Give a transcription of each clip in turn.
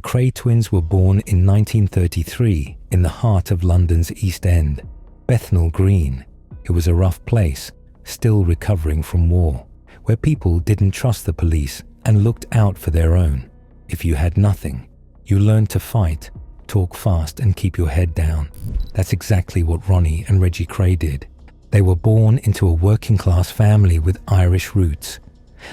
The Kray Twins were born in 1933 in the heart of London's East End, Bethnal Green. It was a rough place, still recovering from war, where people didn't trust the police and looked out for their own. If you had nothing, you learned to fight, talk fast and keep your head down. That's exactly what Ronnie and Reggie Kray did. They were born into a working-class family with Irish roots.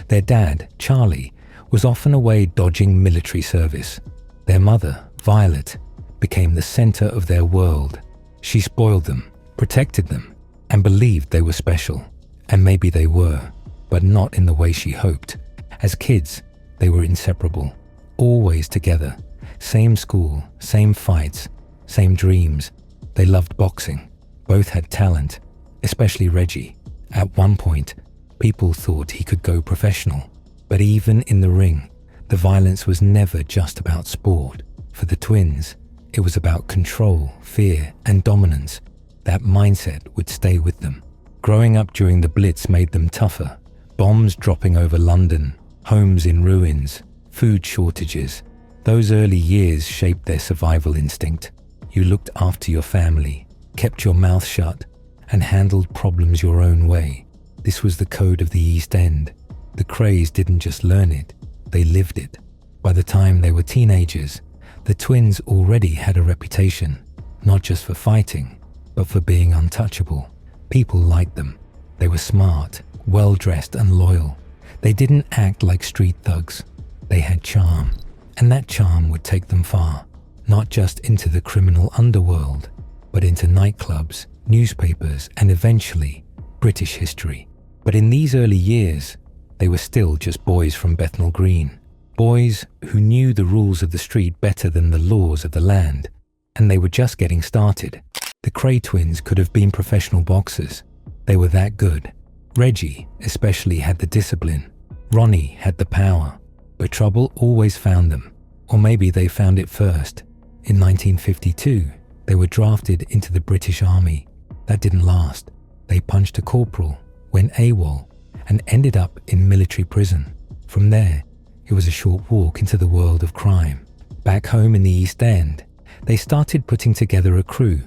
Their dad, Charlie, was often away dodging military service. Their mother, Violet, became the center of their world. She spoiled them, protected them, and believed they were special. And maybe they were, but not in the way she hoped. As kids, they were inseparable, always together. Same school, same fights, same dreams. They loved boxing. Both had talent, especially Reggie. At one point, people thought he could go professional. But even in the ring, the violence was never just about sport. For the twins, it was about control, fear, and dominance. That mindset would stay with them. Growing up during the Blitz made them tougher. Bombs dropping over London, homes in ruins, food shortages. Those early years shaped their survival instinct. You looked after your family, kept your mouth shut, and handled problems your own way. This was the code of the East End. The Krays didn't just learn it, they lived it. By the time they were teenagers, the twins already had a reputation, not just for fighting, but for being untouchable. People liked them. They were smart, well-dressed and loyal. They didn't act like street thugs. They had charm, and that charm would take them far, not just into the criminal underworld, but into nightclubs, newspapers, and eventually British history. But in these early years, they were still just boys from Bethnal Green, boys who knew the rules of the street better than the laws of the land, and they were just getting started. The Kray Twins could have been professional boxers. They were that good. Reggie especially had the discipline. Ronnie had the power. But trouble always found them. Or maybe they found it first. In 1952, they were drafted into the British Army. That didn't last. They punched a corporal, went AWOL, and ended up in military prison. From there, it was a short walk into the world of crime. Back home in the East End, they started putting together a crew,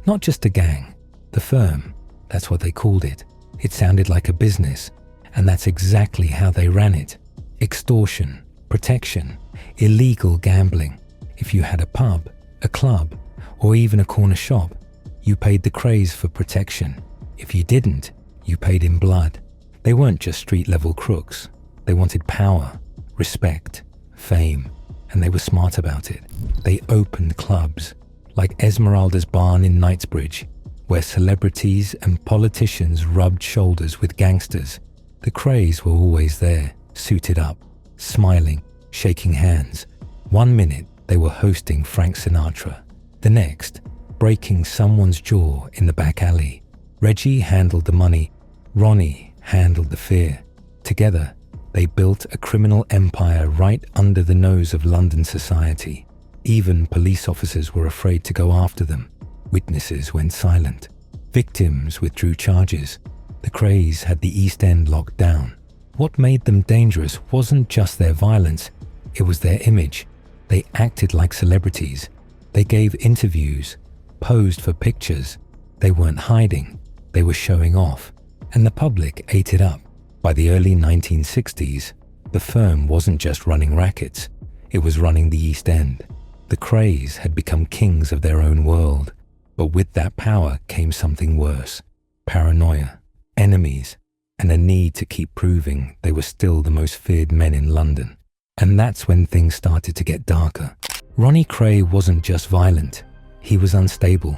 not just a gang, the firm. That's what they called it. It sounded like a business, and that's exactly how they ran it. Extortion, protection, illegal gambling. If you had a pub, a club, or even a corner shop, you paid the Krays for protection. If you didn't, you paid in blood. They weren't just street-level crooks. They wanted power, respect, fame, and they were smart about it. They opened clubs, like Esmeralda's Barn in Knightsbridge, where celebrities and politicians rubbed shoulders with gangsters. The Krays were always there, suited up, smiling, shaking hands. One minute, they were hosting Frank Sinatra. The next, breaking someone's jaw in the back alley. Reggie handled the money. Ronnie handled the fear. Together, they built a criminal empire right under the nose of London society. Even police officers were afraid to go after them. Witnesses went silent. Victims withdrew charges. The Krays had the East End locked down. What made them dangerous wasn't just their violence, it was their image. They acted like celebrities. They gave interviews, posed for pictures. They weren't hiding, they were showing off. And the public ate it up. By the early 1960s, the firm wasn't just running rackets, it was running the East End. The Krays had become kings of their own world. But with that power came something worse. Paranoia, enemies, and a need to keep proving they were still the most feared men in London. And that's when things started to get darker. Ronnie Kray wasn't just violent, he was unstable.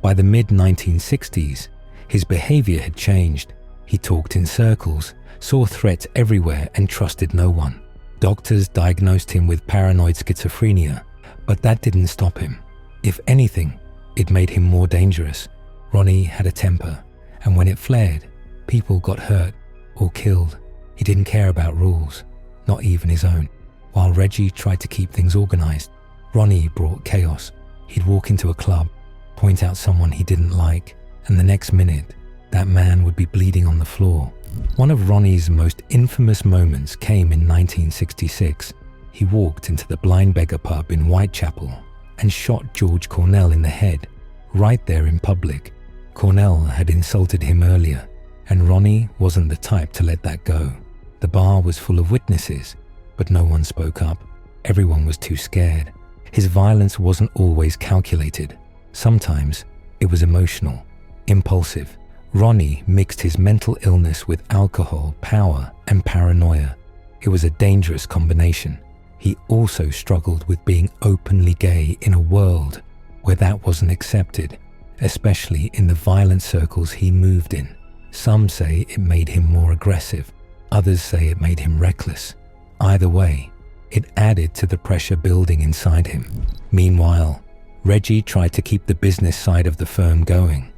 By the mid-1960s, his behavior had changed. He talked in circles, saw threats everywhere, and trusted no one. Doctors diagnosed him with paranoid schizophrenia, but that didn't stop him. If anything, it made him more dangerous. Ronnie had a temper, and when it flared, people got hurt or killed. He didn't care about rules, not even his own. While Reggie tried to keep things organized, Ronnie brought chaos. He'd walk into a club, point out someone he didn't like, and the next minute, that man would be bleeding on the floor. One of Ronnie's most infamous moments came in 1966. He walked into the Blind Beggar pub in Whitechapel and shot George Cornell in the head, right there in public. Cornell had insulted him earlier, and Ronnie wasn't the type to let that go. The bar was full of witnesses, but no one spoke up. Everyone was too scared. His violence wasn't always calculated. Sometimes it was emotional, impulsive. Ronnie mixed his mental illness with alcohol, power, and paranoia. It was a dangerous combination. He also struggled with being openly gay in a world where that wasn't accepted, especially in the violent circles he moved in. Some say it made him more aggressive. Others say it made him reckless. Either way, it added to the pressure building inside him. Meanwhile, Reggie tried to keep the business side of the firm going,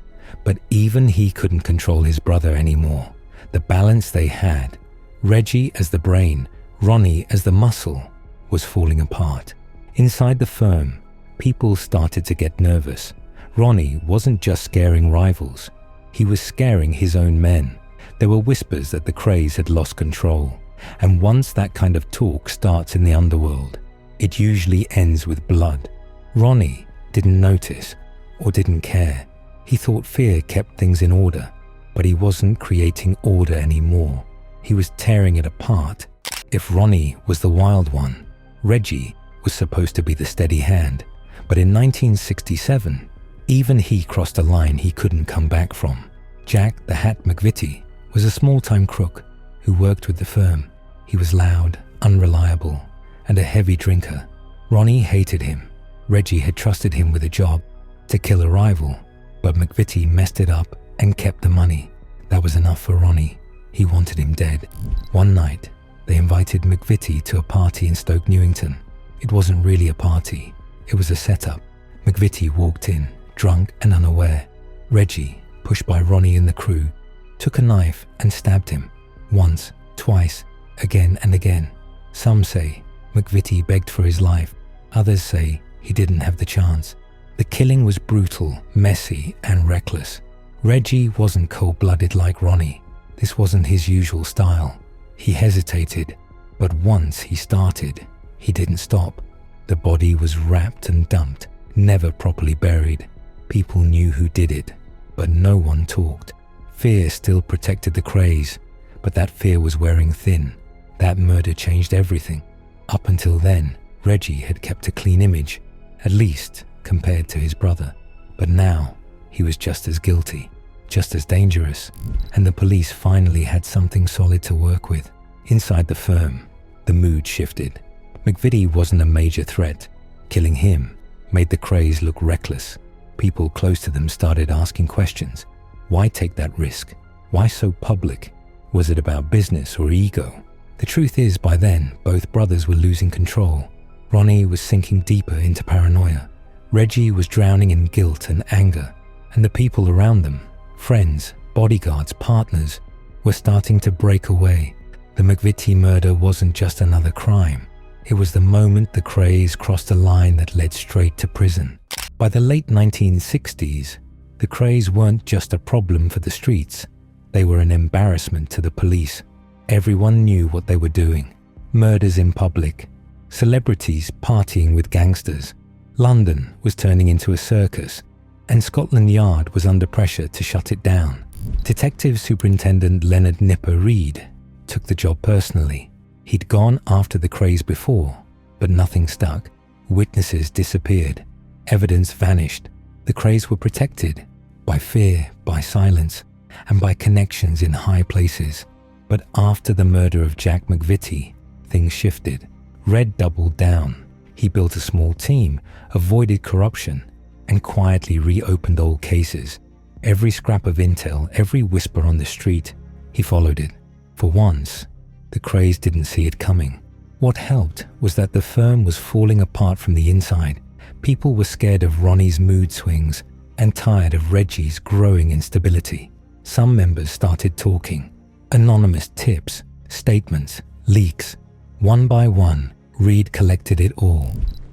but even he couldn't control his brother anymore. The balance they had, Reggie as the brain, Ronnie as the muscle, was falling apart. Inside the firm, people started to get nervous. Ronnie wasn't just scaring rivals, he was scaring his own men. There were whispers that the Krays had lost control, and once that kind of talk starts in the underworld, it usually ends with blood. Ronnie didn't notice or didn't care. He thought fear kept things in order, but he wasn't creating order anymore. He was tearing it apart. If Ronnie was the wild one, Reggie was supposed to be the steady hand. But in 1967, even he crossed a line he couldn't come back from. Jack the Hat McViti was a small-time crook who worked with the firm. He was loud, unreliable, and a heavy drinker. Ronnie hated him. Reggie had trusted him with a job to kill a rival, but McViti messed it up and kept the money. That was enough for Ronnie. He wanted him dead. One night, they invited McViti to a party in Stoke Newington. It wasn't really a party. It was a setup. McViti walked in, drunk and unaware. Reggie, pushed by Ronnie and the crew, took a knife and stabbed him. Once, twice, again and again. Some say McViti begged for his life. Others say he didn't have the chance. The killing was brutal, messy, and reckless. Reggie wasn't cold-blooded like Ronnie. This wasn't his usual style. He hesitated, but once he started, he didn't stop. The body was wrapped and dumped, never properly buried. People knew who did it, but no one talked. Fear still protected the Krays, but that fear was wearing thin. That murder changed everything. Up until then, Reggie had kept a clean image, at least compared to his brother. But now, he was just as guilty, just as dangerous, and the police finally had something solid to work with. Inside the firm, the mood shifted. McViti wasn't a major threat. Killing him made the Krays look reckless. People close to them started asking questions. Why take that risk? Why so public? Was it about business or ego? The truth is, by then, both brothers were losing control. Ronnie was sinking deeper into paranoia. Reggie was drowning in guilt and anger, and the people around them, friends, bodyguards, partners, were starting to break away. The McViti murder wasn't just another crime. It was the moment the Krays crossed a line that led straight to prison. By the late 1960s, the Krays weren't just a problem for the streets. They were an embarrassment to the police. Everyone knew what they were doing. Murders in public, celebrities partying with gangsters. London was turning into a circus, and Scotland Yard was under pressure to shut it down. Detective Superintendent Leonard Nipper Reid took the job personally. He'd gone after the Krays before, but nothing stuck. Witnesses disappeared. Evidence vanished. The Krays were protected by fear, by silence, and by connections in high places. But after the murder of Jack McViti, things shifted. Red doubled down. He built a small team, avoided corruption, and quietly reopened old cases. Every scrap of intel, every whisper on the street, he followed it. For once, the Krays didn't see it coming. What helped was that the firm was falling apart from the inside. People were scared of Ronnie's mood swings and tired of Reggie's growing instability. Some members started talking. Anonymous tips, statements, leaks. One by one, Reid collected it all.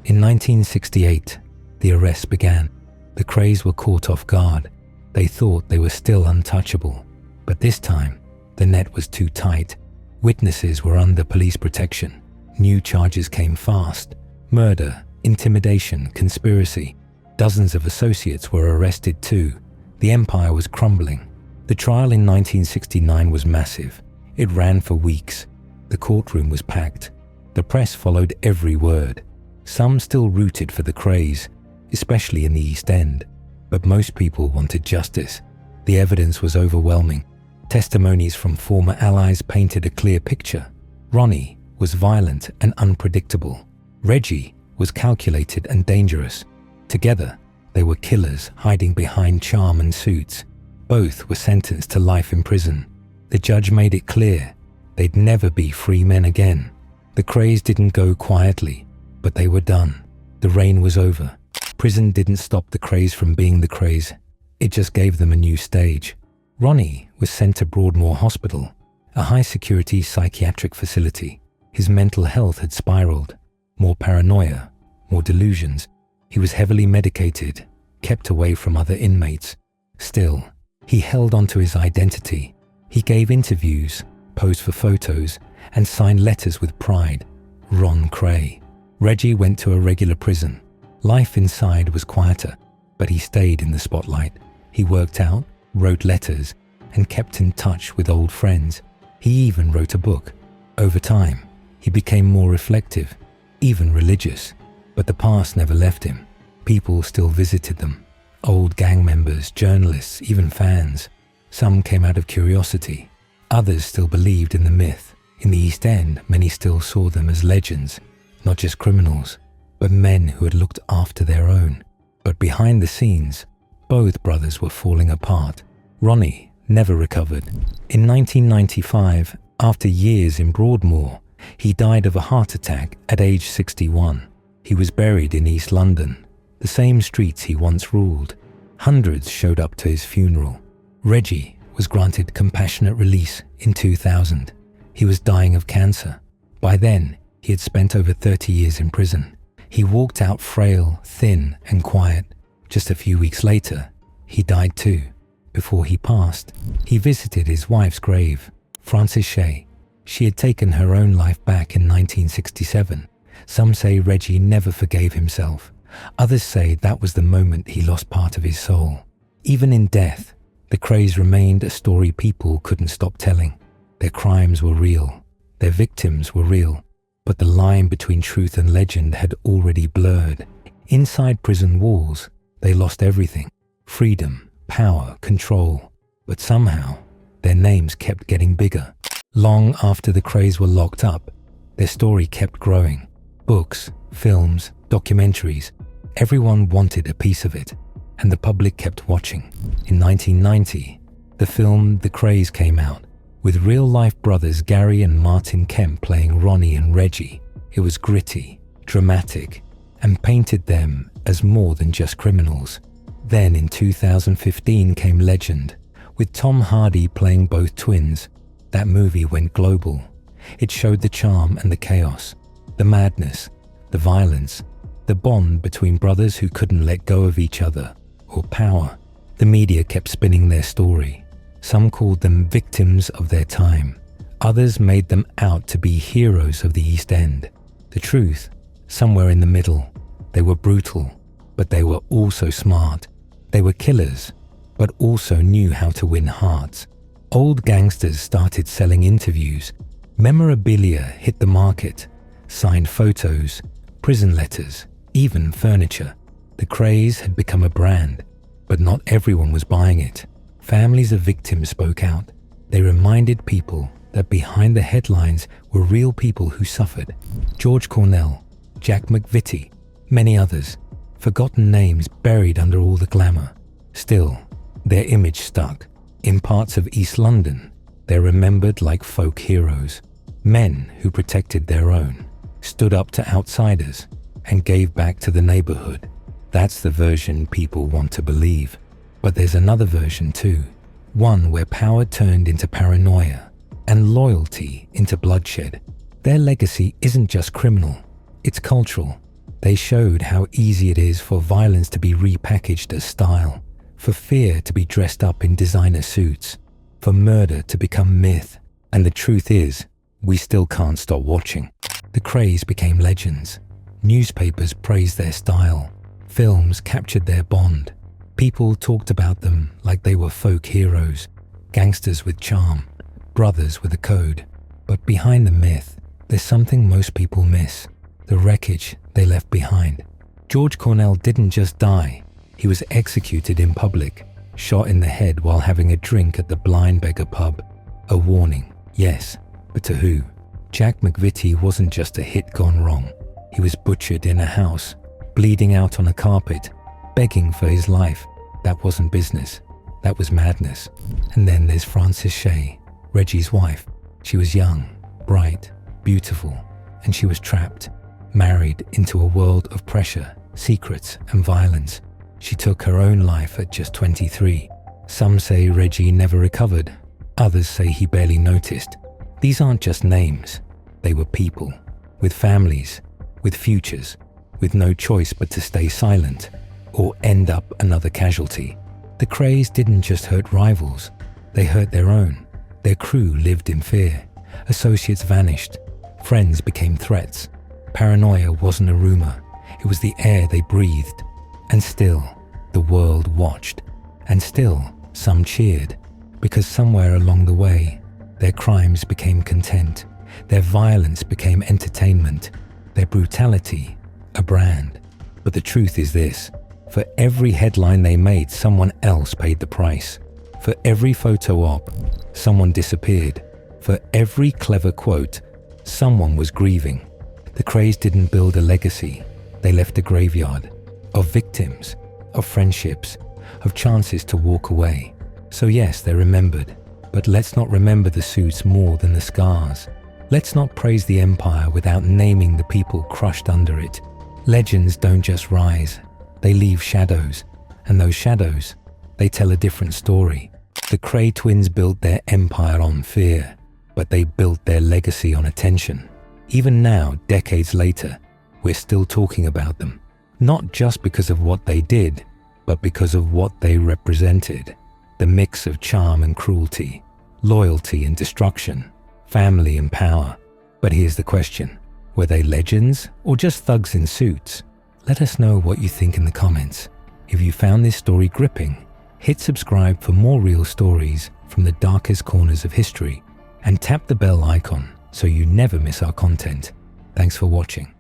In 1968, the arrests began. The Krays were caught off guard. They thought they were still untouchable. But this time, the net was too tight. Witnesses were under police protection. New charges came fast: murder, intimidation, conspiracy. Dozens of associates were arrested too. The empire was crumbling. The trial in 1969 was massive. It ran for weeks. The courtroom was packed. The press followed every word. Some still rooted for the Krays, especially in the East End. But most people wanted justice. The evidence was overwhelming. Testimonies from former allies painted a clear picture. Ronnie was violent and unpredictable. Reggie was calculated and dangerous. Together, they were killers hiding behind charm and suits. Both were sentenced to life in prison. The judge made it clear they'd never be free men again. The Krays didn't go quietly, but they were done. The reign was over. Prison didn't stop the Krays from being the Krays. It just gave them a new stage. Ronnie was sent to Broadmoor Hospital, a high-security psychiatric facility. His mental health had spiraled. More paranoia, more delusions. He was heavily medicated, kept away from other inmates. Still, he held on to his identity. He gave interviews, posed for photos, and signed letters with pride. Ron Kray. Reggie went to a regular prison. Life inside was quieter, but he stayed in the spotlight. He worked out, wrote letters, and kept in touch with old friends. He even wrote a book. Over time, he became more reflective, even religious. But the past never left him. People still visited them. Old gang members, journalists, even fans. Some came out of curiosity. Others still believed in the myth. In the East End, many still saw them as legends, not just criminals, but men who had looked after their own. But behind the scenes, both brothers were falling apart. Ronnie never recovered. In 1995, after years in Broadmoor, he died of a heart attack at age 61. He was buried in East London, the same streets he once ruled. Hundreds showed up to his funeral. Reggie was granted compassionate release in 2000. He was dying of cancer. By then, he had spent over 30 years in prison. He walked out frail, thin, and quiet. Just a few weeks later, he died too. Before he passed, he visited his wife's grave, Frances Shea. She had taken her own life back in 1967. Some say Reggie never forgave himself. Others say that was the moment he lost part of his soul. Even in death, the Krays remained a story people couldn't stop telling. Their crimes were real. Their victims were real. But the line between truth and legend had already blurred. Inside prison walls, they lost everything: freedom, power, control. But somehow, their names kept getting bigger. Long after the Krays were locked up, their story kept growing. Books, films, documentaries, everyone wanted a piece of it, and the public kept watching. In 1990, the film The Krays came out, with real-life brothers Gary and Martin Kemp playing Ronnie and Reggie. It was gritty, dramatic, and painted them as more than just criminals. Then in 2015 came Legend, with Tom Hardy playing both twins. That movie went global. It showed the charm and the chaos, the madness, the violence, the bond between brothers who couldn't let go of each other, or power. The media kept spinning their story. Some called them victims of their time. Others made them out to be heroes of the East End. The truth, somewhere in the middle. They were brutal, but they were also smart. They were killers, but also knew how to win hearts. Old gangsters started selling interviews. Memorabilia hit the market. Signed photos, prison letters, even furniture. The Krays had become a brand, but not everyone was buying it. Families of victims spoke out. They reminded people that behind the headlines were real people who suffered. George Cornell, Jack McViti, many others. Forgotten names buried under all the glamour. Still, their image stuck. In parts of East London, they're remembered like folk heroes. Men who protected their own, stood up to outsiders, and gave back to the neighborhood. That's the version people want to believe. But there's another version too. One where power turned into paranoia and loyalty into bloodshed. Their legacy isn't just criminal, it's cultural. They showed how easy it is for violence to be repackaged as style, for fear to be dressed up in designer suits, for murder to become myth. And the truth is, we still can't stop watching. The Krays became legends. Newspapers praised their style. Films captured their bond. People talked about them like they were folk heroes, gangsters with charm, brothers with a code. But behind the myth, there's something most people miss: the wreckage they left behind. George Cornell didn't just die. He was executed in public, shot in the head while having a drink at the Blind Beggar pub. A warning, yes, but to who? Jack McViti wasn't just a hit gone wrong. He was butchered in a house, bleeding out on a carpet, begging for his life. That wasn't business. That was madness. And then there's Frances Shay, Reggie's wife. She was young, bright, beautiful, and she was trapped, married into a world of pressure, secrets, and violence. She took her own life at just 23. Some say Reggie never recovered. Others say he barely noticed. These aren't just names. They were people, with families, with futures, with no choice but to stay silent or end up another casualty. The Krays didn't just hurt rivals. They hurt their own. Their crew lived in fear. Associates vanished. Friends became threats. Paranoia wasn't a rumor. It was the air they breathed. And still, the world watched. And still, some cheered. Because somewhere along the way, their crimes became content. Their violence became entertainment. Their brutality, a brand. But the truth is this: for every headline they made, someone else paid the price. For every photo op, someone disappeared. For every clever quote, someone was grieving. The Krays didn't build a legacy. They left a graveyard of victims, of friendships, of chances to walk away. So yes, they're remembered, but let's not remember the suits more than the scars. Let's not praise the empire without naming the people crushed under it. Legends don't just rise, they leave shadows, and those shadows, they tell a different story. The Kray Twins built their empire on fear, but they built their legacy on attention. Even now, decades later, we're still talking about them, not just because of what they did, but because of what they represented. The mix of charm and cruelty, loyalty and destruction, family and power. But here's the question: were they legends or just thugs in suits? Let us know what you think in the comments. If you found this story gripping, hit subscribe for more real stories from the darkest corners of history, and tap the bell icon so you never miss our content. Thanks for watching.